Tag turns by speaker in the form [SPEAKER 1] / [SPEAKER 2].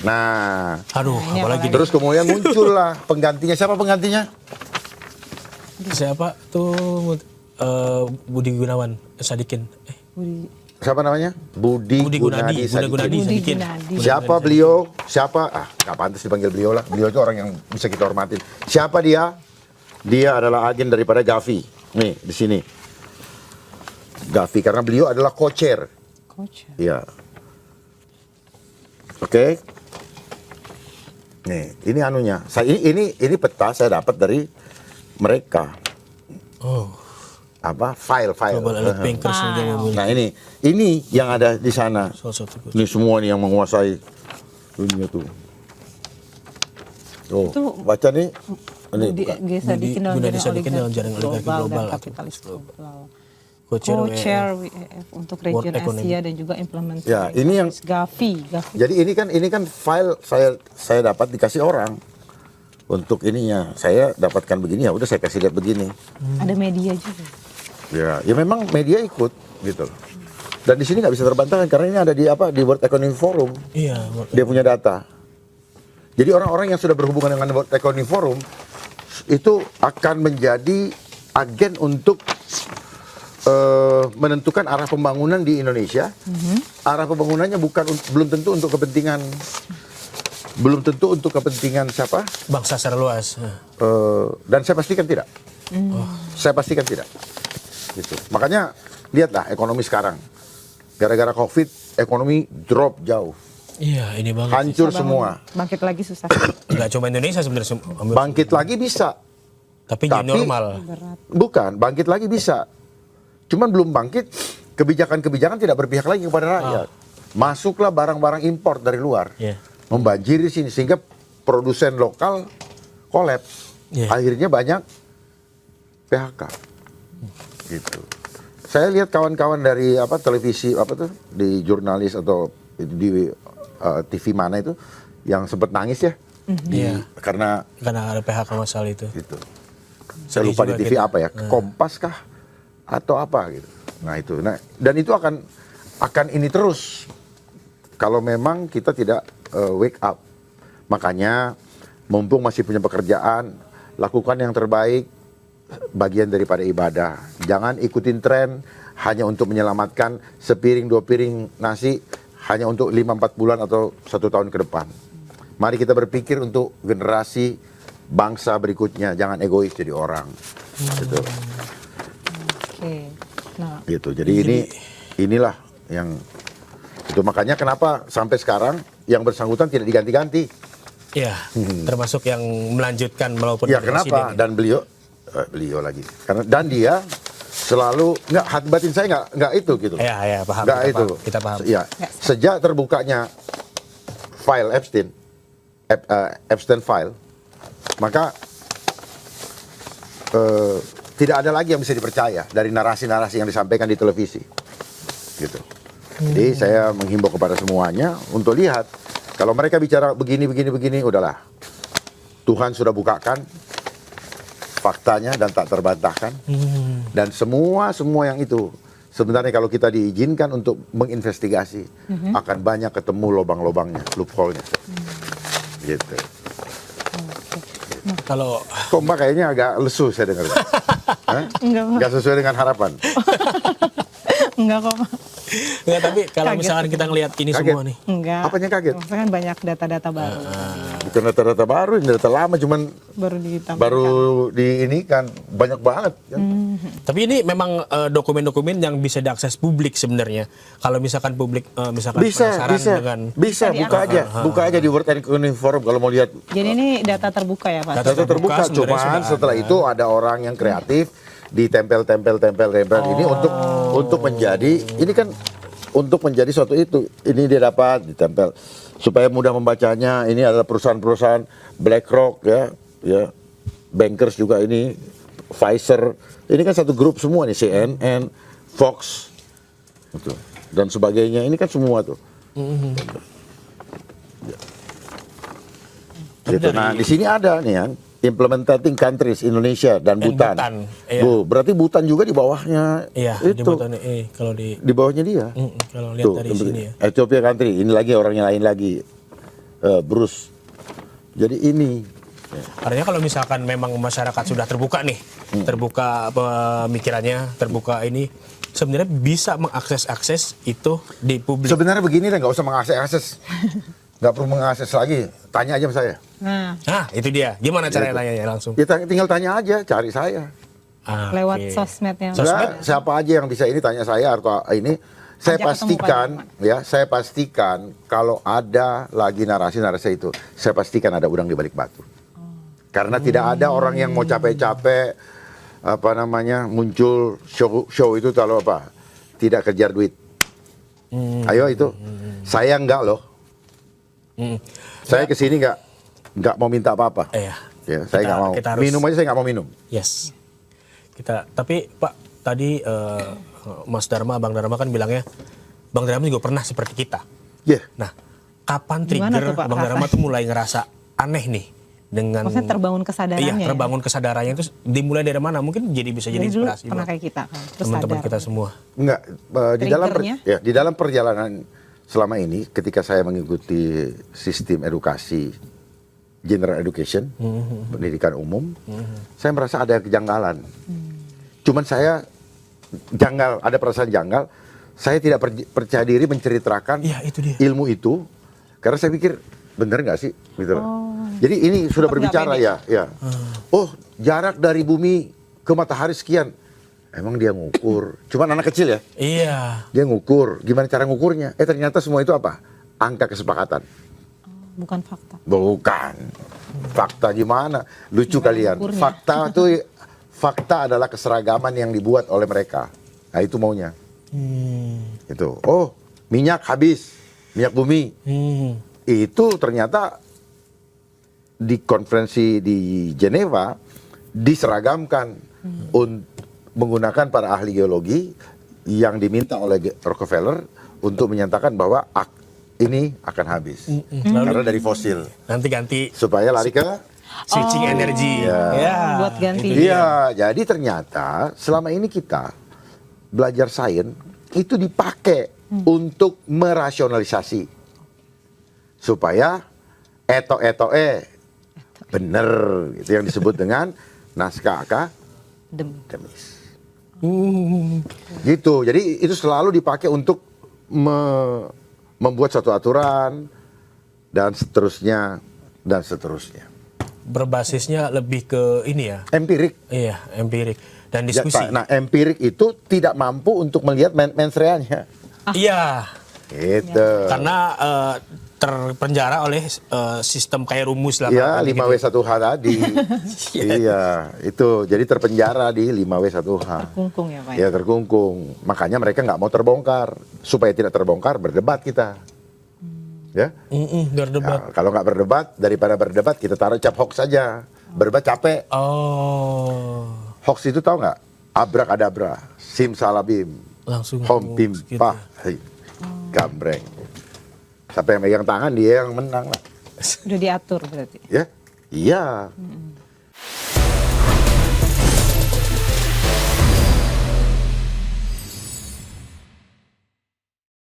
[SPEAKER 1] Nah,
[SPEAKER 2] Aduh, apalagi
[SPEAKER 1] terus kemudian muncullah penggantinya. Siapa penggantinya?
[SPEAKER 2] siapa tuh Budi Gunawan Sadikin.
[SPEAKER 1] Siapa namanya? Budi Gunadi Sadikin. Siapa beliau? Siapa? Nggak pantas dipanggil beliau lah. Beliau itu orang yang bisa kita hormatin. Siapa dia? Dia adalah agen daripada Gavi. Nih, di sini. Gavi, karena beliau adalah co-chair. Iya. Oke. Nih, ini anunya. Ini peta saya dapat dari mereka.
[SPEAKER 2] Oh.
[SPEAKER 1] Apa? File.
[SPEAKER 2] Global Elite Bankers yang memiliki.
[SPEAKER 1] Nah, ini yang ada di sana.
[SPEAKER 2] Salah satu.
[SPEAKER 1] Ini semua nih yang menguasai dunia tuh. Tuh, baca nih. Ini
[SPEAKER 2] Gunadi Sadikin dalam jaringan oligarki global
[SPEAKER 3] kapitalis global.
[SPEAKER 2] Co-chair
[SPEAKER 3] WEF untuk region
[SPEAKER 2] World Economy.
[SPEAKER 3] Asia dan juga implementasi.
[SPEAKER 1] Ya, ini yang
[SPEAKER 3] Gavi.
[SPEAKER 1] jadi ini kan file saya dapat dikasih orang untuk ininya. Saya dapatkan begini, ya udah saya kasih lihat begini.
[SPEAKER 3] Ada media juga.
[SPEAKER 1] Ya memang media ikut gitu loh. Dan di sini nggak bisa terbantahkan karena ini ada di World Economic Forum.
[SPEAKER 2] Iya,
[SPEAKER 1] Dia punya data. Jadi orang-orang yang sudah berhubungan dengan World Economic Forum itu akan menjadi agen untuk menentukan arah pembangunan di Indonesia. Arah pembangunannya belum tentu untuk kepentingan siapa?
[SPEAKER 2] Bangsa secara luas.
[SPEAKER 1] Dan saya pastikan tidak. Saya pastikan tidak. Gitu. Makanya lihatlah ekonomi sekarang. Gara-gara COVID, ekonomi drop jauh.
[SPEAKER 2] Iya, ini banget.
[SPEAKER 1] Hancur semua.
[SPEAKER 3] Bangkit lagi susah.
[SPEAKER 2] Enggak cuma Indonesia sebenarnya.
[SPEAKER 1] Bangkit lagi bisa.
[SPEAKER 2] Tapi jadi normal.
[SPEAKER 1] Bukan, bangkit lagi bisa. Cuman belum bangkit, kebijakan-kebijakan tidak berpihak lagi kepada rakyat. Masuklah barang-barang impor dari luar. Membanjiri sini sehingga produsen lokal kolaps. Akhirnya banyak PHK. Gitu. Saya lihat kawan-kawan dari televisi di jurnalis atau di TV mana itu yang sempat nangis ya. Karena
[SPEAKER 2] ada PHK masalah itu.
[SPEAKER 1] Gitu. Saya lupa di TV apa ya, Kompas kah atau apa gitu. Nah itu, dan itu akan ini terus kalau memang kita tidak wake up. Makanya mumpung masih punya pekerjaan, lakukan yang terbaik, bagian daripada ibadah. Jangan ikutin tren hanya untuk menyelamatkan sepiring 2 piring nasi hanya untuk 5-4 bulan atau 1 tahun ke depan. Mari kita berpikir untuk generasi bangsa berikutnya, jangan egois jadi orang. Gitu.
[SPEAKER 3] Nah,
[SPEAKER 1] gitu. Jadi inilah yang itu, makanya kenapa sampai sekarang yang bersangkutan tidak diganti-ganti.
[SPEAKER 2] Iya, termasuk yang melanjutkan walaupun
[SPEAKER 1] ya kenapa? Dan beliau lagi. Dan dia selalu hati batin saya nggak itu gitu.
[SPEAKER 2] Iya, paham. Kita paham.
[SPEAKER 1] Ya, sejak terbukanya file Epstein file, maka tidak ada lagi yang bisa dipercaya dari narasi-narasi yang disampaikan di televisi, gitu. Jadi saya menghimbau kepada semuanya untuk lihat kalau mereka bicara begini, udahlah. Tuhan sudah bukakan faktanya dan tak terbantahkan. Dan semua yang itu sebenarnya kalau kita diizinkan untuk menginvestigasi akan banyak ketemu lubang-lubangnya, loophole-nya, gitu.
[SPEAKER 2] Kalau
[SPEAKER 1] kok Mbak kayaknya agak lesu saya dengar. Enggak sesuai dengan harapan.
[SPEAKER 3] Enggak kok.
[SPEAKER 2] Enggak, tapi kalau misalkan kita ngelihat ini kaget semua nih.
[SPEAKER 3] Enggak.
[SPEAKER 1] Apanya kaget?
[SPEAKER 3] Maksudnya kan banyak data-data baru.
[SPEAKER 1] Bukan data-data baru, ini data lama, cuman baru diinikan banyak banget. Kan?
[SPEAKER 2] Tapi ini memang dokumen-dokumen yang bisa diakses publik sebenarnya. Kalau misalkan publik
[SPEAKER 1] bisa buka aja di World Economic Forum kalau mau lihat.
[SPEAKER 3] Jadi ini data terbuka ya Pak?
[SPEAKER 1] Data terbuka, cuman setelah itu ada orang yang kreatif ditempel ini untuk menjadi untuk menjadi suatu itu. Ini dia dapat ditempel supaya mudah membacanya. Ini adalah perusahaan-perusahaan BlackRock ya, Bankers juga ini, Pfizer. Ini kan satu grup semua nih, CNN, Fox, gitu, dan sebagainya. Ini kan semua tuh. Gitu. Nah di sini ada nih kan. Implementing countries Indonesia dan Bhutan.
[SPEAKER 2] Iya.
[SPEAKER 1] Berarti Bhutan juga di bawahnya.
[SPEAKER 2] Iya,
[SPEAKER 1] itu.
[SPEAKER 2] di Bhutan kalau di
[SPEAKER 1] bawahnya dia.
[SPEAKER 2] Kalau lihat dari sini ya.
[SPEAKER 1] Ethiopia country, ini lagi orangnya lain lagi. Bruce. Jadi ini
[SPEAKER 2] Artinya kalau misalkan memang masyarakat sudah terbuka nih, terbuka pemikirannya, terbuka ini, sebenarnya bisa mengakses itu di publik.
[SPEAKER 1] sebenarnya begini lah, nggak usah mengakses, nggak perlu mengakses lagi. Tanya aja sama saya.
[SPEAKER 3] Nah,
[SPEAKER 2] Itu dia. Gimana caranya
[SPEAKER 1] Gitu.
[SPEAKER 2] tanya langsung?
[SPEAKER 1] Ya tinggal tanya aja, cari saya.
[SPEAKER 3] lewat
[SPEAKER 2] Oke.
[SPEAKER 3] sosmednya.
[SPEAKER 1] Nggak, siapa aja yang bisa ini tanya saya atau ini. Saya
[SPEAKER 3] Ajak ketemu
[SPEAKER 1] pastikan,
[SPEAKER 3] Pak
[SPEAKER 1] ya, saya pastikan kalau ada lagi narasi-narasi itu, saya pastikan ada udang di balik batu. Karena tidak ada orang yang mau capek-capek, apa namanya, muncul show itu kalau apa, tidak kejar duit. Ayo itu, saya enggak loh. Saya kesini enggak mau minta apa-apa.
[SPEAKER 2] Iya.
[SPEAKER 1] Ya, saya nggak mau
[SPEAKER 2] kita harus-
[SPEAKER 1] minum aja, saya nggak mau minum.
[SPEAKER 2] Yes. Tapi Pak, tadi Mas Dharma, Bang Dharma kan bilangnya, Bang Dharma juga pernah seperti kita.
[SPEAKER 1] Ya,
[SPEAKER 2] Nah, kapan
[SPEAKER 3] Gimana
[SPEAKER 2] trigger
[SPEAKER 3] tuh, Pak,
[SPEAKER 2] Bang Dharma tuh mulai ngerasa aneh nih dengan
[SPEAKER 3] Maksudnya terbangun kesadarannya
[SPEAKER 2] Iya,
[SPEAKER 3] ya?
[SPEAKER 2] terbangun kesadarannya itu dimulai dari mana? Mungkin bisa jadi
[SPEAKER 3] Dari dulu
[SPEAKER 2] inspirasi
[SPEAKER 3] pernah
[SPEAKER 2] buat
[SPEAKER 3] kayak kita kan. Terus
[SPEAKER 2] teman-teman
[SPEAKER 3] sadar.
[SPEAKER 2] kita semua.
[SPEAKER 1] enggak
[SPEAKER 3] Triggernya?
[SPEAKER 1] di dalam perjalanan selama ini ketika saya mengikuti sistem edukasi general education, pendidikan umum, saya merasa ada kejanggalan. Cuman saya ada perasaan janggal. Saya tidak percaya diri menceritakan
[SPEAKER 2] Iya, itu dia.
[SPEAKER 1] ilmu itu karena saya pikir bener nggak sih, gitu loh. Jadi ini sudah
[SPEAKER 3] Tetap nggak
[SPEAKER 1] berbicara
[SPEAKER 3] pede.
[SPEAKER 1] ya. Oh, jarak dari bumi ke matahari sekian. Emang dia ngukur. Cuman anak kecil ya.
[SPEAKER 2] Iya.
[SPEAKER 1] Dia ngukur, gimana cara ngukurnya? Ternyata semua itu apa? Angka kesepakatan.
[SPEAKER 3] Bukan fakta.
[SPEAKER 1] Bukan. Fakta gimana? Lucu
[SPEAKER 3] Gimana
[SPEAKER 1] kalian.
[SPEAKER 3] ngukurnya?
[SPEAKER 1] Fakta adalah keseragaman yang dibuat oleh mereka. Nah, itu maunya. Itu. Oh, minyak habis. Minyak bumi. Itu ternyata di konferensi di Geneva diseragamkan menggunakan para ahli geologi yang diminta oleh Rockefeller untuk menyatakan bahwa ini akan habis karena dari fosil
[SPEAKER 2] Nanti ganti
[SPEAKER 1] supaya lari ke
[SPEAKER 2] switching energi. Ya.
[SPEAKER 3] Buat ganti.
[SPEAKER 2] itu dia.
[SPEAKER 1] iya. Jadi ternyata selama ini kita belajar sains itu dipakai untuk merasionalisasi supaya bener itu yang disebut dengan naskah akademis. Gitu. Jadi itu selalu dipakai untuk membuat suatu aturan dan seterusnya dan seterusnya.
[SPEAKER 2] Berbasisnya lebih ke ini ya.
[SPEAKER 1] Empirik.
[SPEAKER 2] Iya, empirik dan diskusi.
[SPEAKER 1] Nah, empirik itu tidak mampu untuk melihat mensreanya.
[SPEAKER 2] Iya.
[SPEAKER 1] Gitu.
[SPEAKER 2] Karena terpenjara oleh sistem kayak rumus lah.
[SPEAKER 1] Iya,
[SPEAKER 2] Pak, gitu.
[SPEAKER 1] 5W1H tadi. Iya, itu. Jadi terpenjara di 5W1H.
[SPEAKER 3] Terkungkung ya Pak.
[SPEAKER 1] Ya, terkungkung. Makanya mereka nggak mau terbongkar. Supaya tidak terbongkar, berdebat kita. Ya.
[SPEAKER 2] Biar debat.
[SPEAKER 1] Nah, kalau nggak berdebat, daripada berdebat kita taruh cap hoax saja. Berdebat capek.
[SPEAKER 2] Oh.
[SPEAKER 1] Hoax itu tahu nggak? Abrakadabra, simsalabim,
[SPEAKER 2] Langsung
[SPEAKER 1] hom pim
[SPEAKER 2] gitu
[SPEAKER 1] pah, hei, gambreng. Siapa yang megang tangan dia yang menang lah.
[SPEAKER 3] Udah diatur berarti.
[SPEAKER 1] Ya, iya.